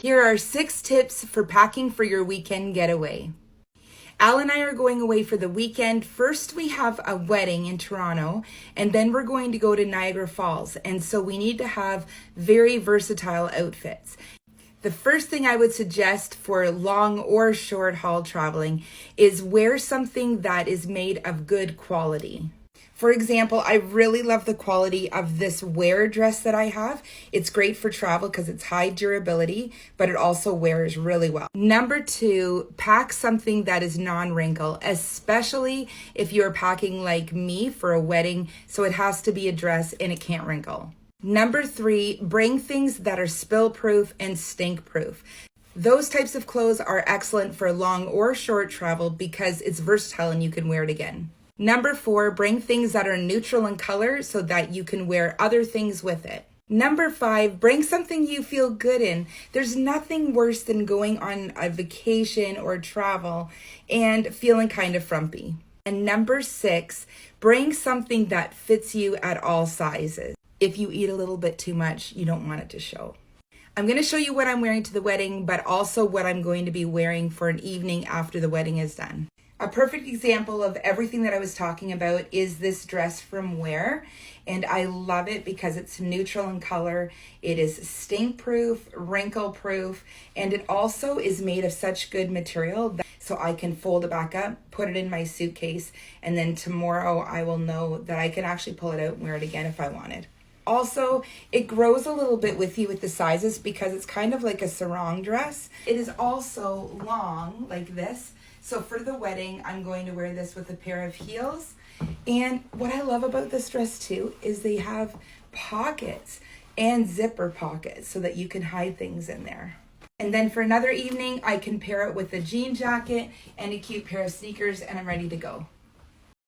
Here are 6 tips for packing for your weekend getaway. Al and I are going away for the weekend. First, we have a wedding in Toronto, and then we're going to go to Niagara Falls. And so we need to have very versatile outfits. The first thing I would suggest for long or short haul traveling is wear something that is made of good quality. For example, I really love the quality of this wear dress that I have. It's great for travel because it's high durability, but it also wears really well. Number 2, pack something that is non-wrinkle, especially if you're packing like me for a wedding, so it has to be a dress and it can't wrinkle. Number 3, bring things that are spill-proof and stink-proof. Those types of clothes are excellent for long or short travel because it's versatile and you can wear it again. Number 4, bring things that are neutral in color so that you can wear other things with it. Number 5, bring something you feel good in. There's nothing worse than going on a vacation or travel and feeling kind of frumpy. And number 6, bring something that fits you at all sizes. If you eat a little bit too much, you don't want it to show. I'm going to show you what I'm wearing to the wedding, but also what I'm going to be wearing for an evening after the wedding is done. A perfect example of everything that I was talking about is this dress from Wear, and I love it because it's neutral in color. It is stink-proof, wrinkle-proof, and it also is made of such good material that so I can fold it back up, put it in my suitcase, and then tomorrow I will know that I can actually pull it out and wear it again if I wanted. Also, it grows a little bit with you with the sizes because it's kind of like a sarong dress. It is also long like this. So for the wedding, I'm going to wear this with a pair of heels. And what I love about this dress too is they have pockets and zipper pockets so that you can hide things in there. And then for another evening, I can pair it with a jean jacket and a cute pair of sneakers and I'm ready to go.